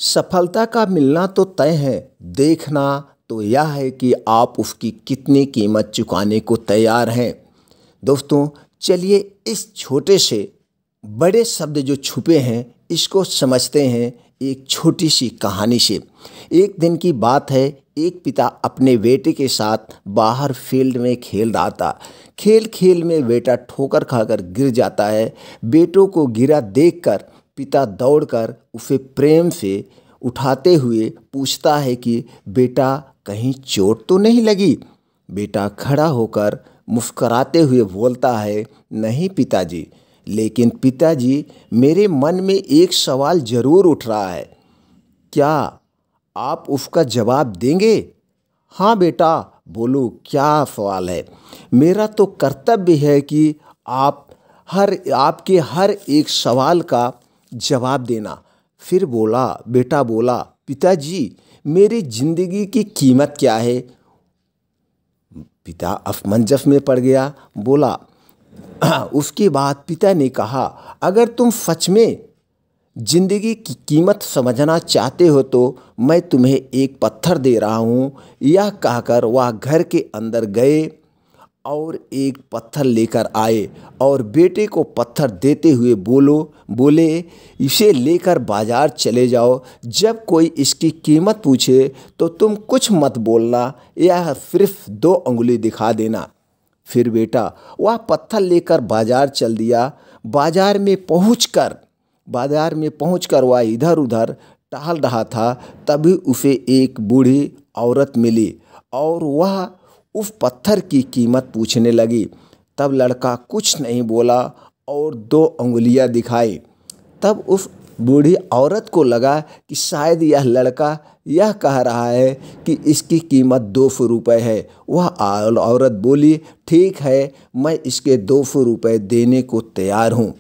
सफलता का मिलना तो तय है, देखना तो यह है कि आप उसकी कितनी कीमत चुकाने को तैयार हैं। दोस्तों, चलिए इस छोटे से बड़े शब्द जो छुपे हैं इसको समझते हैं एक छोटी सी कहानी से। एक दिन की बात है, एक पिता अपने बेटे के साथ बाहर फील्ड में खेल रहा था। खेल खेल में बेटा ठोकर खाकर गिर जाता है। बेटों को गिरा देखकर पिता दौड़कर उसे प्रेम से उठाते हुए पूछता है कि बेटा कहीं चोट तो नहीं लगी। बेटा खड़ा होकर मुस्कराते हुए बोलता है, नहीं पिताजी, लेकिन पिताजी मेरे मन में एक सवाल जरूर उठ रहा है, क्या आप उसका जवाब देंगे? हाँ बेटा, बोलो क्या सवाल है। मेरा तो कर्तव्य है कि आपके हर एक सवाल का जवाब देना। फिर बेटा बोला, पिताजी मेरी जिंदगी की कीमत क्या है? पिता असमंजस में पड़ गया, बोला। उसके बाद पिता ने कहा, अगर तुम सच में जिंदगी की कीमत समझना चाहते हो तो मैं तुम्हें एक पत्थर दे रहा हूँ। यह कहकर वह घर के अंदर गए और एक पत्थर लेकर आए और बेटे को पत्थर देते हुए बोले, इसे लेकर बाजार चले जाओ। जब कोई इसकी कीमत पूछे तो तुम कुछ मत बोलना, यह सिर्फ 2 उंगली दिखा देना। फिर बेटा वह पत्थर लेकर बाजार चल दिया। बाजार में पहुंचकर वह इधर उधर टहल रहा था, तभी उसे एक बूढ़ी औरत मिली और वह उस पत्थर की कीमत पूछने लगी। तब लड़का कुछ नहीं बोला और 2 उंगलियां दिखाई। तब उस बूढ़ी औरत को लगा कि शायद यह लड़का यह कह रहा है कि इसकी कीमत 200 रुपये है। वह औरत बोली, ठीक है, मैं इसके 200 रुपये देने को तैयार हूँ।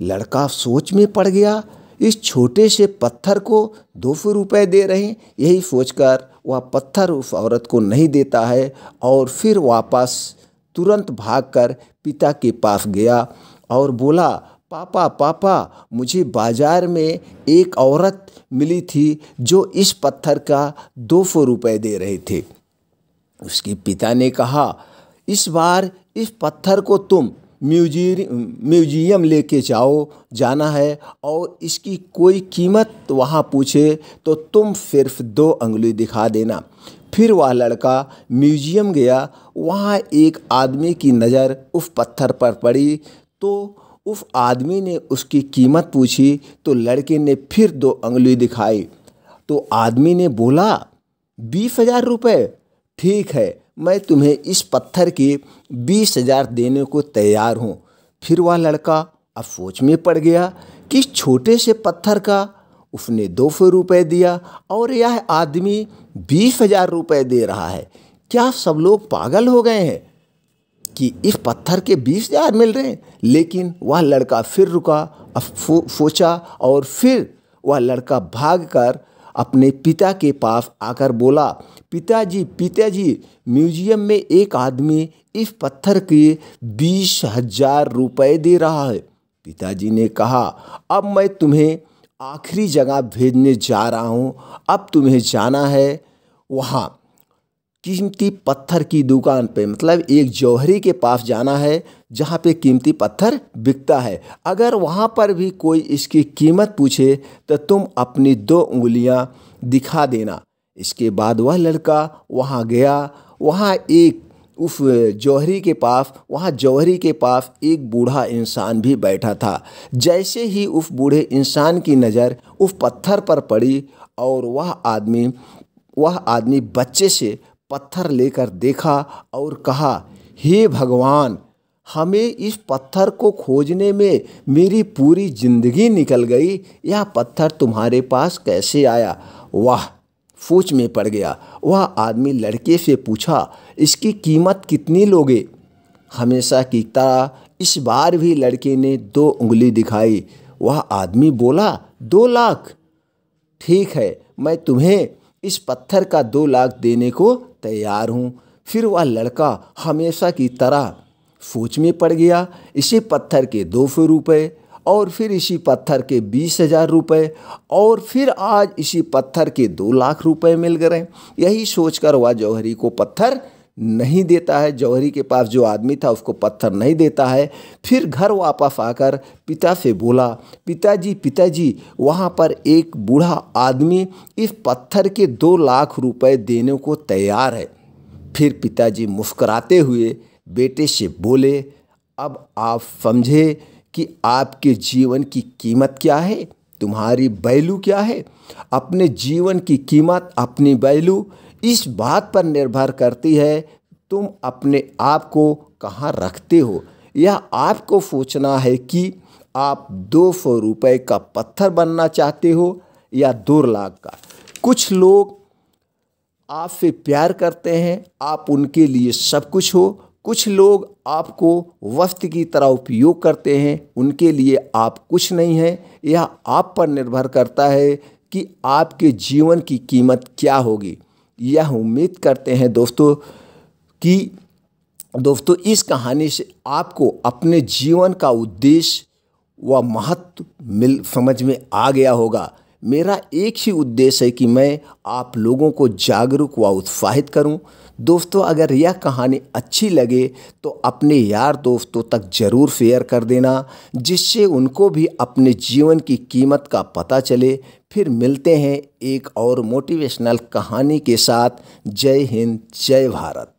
लड़का सोच में पड़ गया, इस छोटे से पत्थर को 200 रुपये दे रहे हैं। यही सोचकर वह पत्थर उस औरत को नहीं देता है और फिर वापस तुरंत भागकर पिता के पास गया और बोला, पापा, मुझे बाजार में एक औरत मिली थी जो इस पत्थर का 200 रुपये दे रहे थे। उसके पिता ने कहा, इस बार इस पत्थर को तुम म्यूजियम लेके जाना है और इसकी कोई कीमत वहाँ पूछे तो तुम सिर्फ 2 उंगली दिखा देना। फिर वह लड़का म्यूजियम गया। वहाँ एक आदमी की नज़र उस पत्थर पर पड़ी तो उस आदमी ने उसकी कीमत पूछी तो लड़के ने फिर 2 उंगली दिखाई। तो आदमी ने बोला, 20,000 रुपये, ठीक है, मैं तुम्हें इस पत्थर के 20,000 देने को तैयार हूँ। फिर वह लड़का अब सोच में पड़ गया कि छोटे से पत्थर का उसने 200 रुपये दिया और यह आदमी 20,000 रुपये दे रहा है। क्या सब लोग पागल हो गए हैं कि इस पत्थर के 20,000 मिल रहे हैं? लेकिन वह लड़का फिर रुका, अब सोचा और फिर वह लड़का भागकर अपने पिता के पास आकर बोला, पिताजी, म्यूजियम में एक आदमी इस पत्थर के 20,000 रुपये दे रहा है। पिताजी ने कहा, अब मैं तुम्हें आखिरी जगह भेजने जा रहा हूँ। अब तुम्हें जाना है वहाँ कीमती पत्थर की दुकान पे, मतलब एक जौहरी के पास जाना है जहाँ पे कीमती पत्थर बिकता है। अगर वहाँ पर भी कोई इसकी कीमत पूछे तो तुम अपनी 2 उंगलियाँ दिखा देना। इसके बाद वह लड़का वहाँ गया। वहाँ उस जौहरी के पास एक बूढ़ा इंसान भी बैठा था। जैसे ही उस बूढ़े इंसान की नज़र उस पत्थर पर पड़ी और वह आदमी बच्चे से पत्थर लेकर देखा और कहा, हे भगवान, हमें इस पत्थर को खोजने में मेरी पूरी जिंदगी निकल गई। यह पत्थर तुम्हारे पास कैसे आया? वाह, सोच में पड़ गया। वह आदमी लड़के से पूछा, इसकी कीमत कितनी लोगे? हमेशा की तरह इस बार भी लड़के ने 2 उंगली दिखाई। वह आदमी बोला, 2 लाख, ठीक है, मैं तुम्हें इस पत्थर का 2 लाख देने को तैयार हूँ। फिर वह लड़का हमेशा की तरह सोच में पड़ गया। इसी पत्थर के 200 रुपये और फिर इसी पत्थर के 20,000 रुपये और फिर आज इसी पत्थर के 2 लाख रुपए मिल गए। यही सोचकर वह जौहरी को पत्थर नहीं देता है। जौहरी के पास जो आदमी था उसको पत्थर नहीं देता है। फिर घर वापस आकर पिता से बोला, पिताजी पिताजी, वहाँ पर एक बूढ़ा आदमी इस पत्थर के 2 लाख रुपए देने को तैयार है। फिर पिताजी मुस्कुराते हुए बेटे से बोले, अब आप समझे कि आपके जीवन की कीमत क्या है, तुम्हारी वैल्यू क्या है। अपने जीवन की कीमत, अपनी वैल्यू इस बात पर निर्भर करती है तुम अपने आप को कहाँ रखते हो। यह आपको सोचना है कि आप 200 रुपये का पत्थर बनना चाहते हो या 2 लाख का। कुछ लोग आपसे प्यार करते हैं, आप उनके लिए सब कुछ हो। कुछ लोग आपको वस्तु की तरह उपयोग करते हैं, उनके लिए आप कुछ नहीं हैं। यह आप पर निर्भर करता है कि आपके जीवन की कीमत क्या होगी। यह उम्मीद करते हैं दोस्तों कि इस कहानी से आपको अपने जीवन का उद्देश्य व महत्व समझ में आ गया होगा। मेरा एक ही उद्देश्य है कि मैं आप लोगों को जागरूक व उत्साहित करूं। दोस्तों, अगर यह कहानी अच्छी लगे तो अपने यार दोस्तों तक ज़रूर शेयर कर देना, जिससे उनको भी अपने जीवन की कीमत का पता चले। फिर मिलते हैं एक और मोटिवेशनल कहानी के साथ। जय हिंद, जय भारत।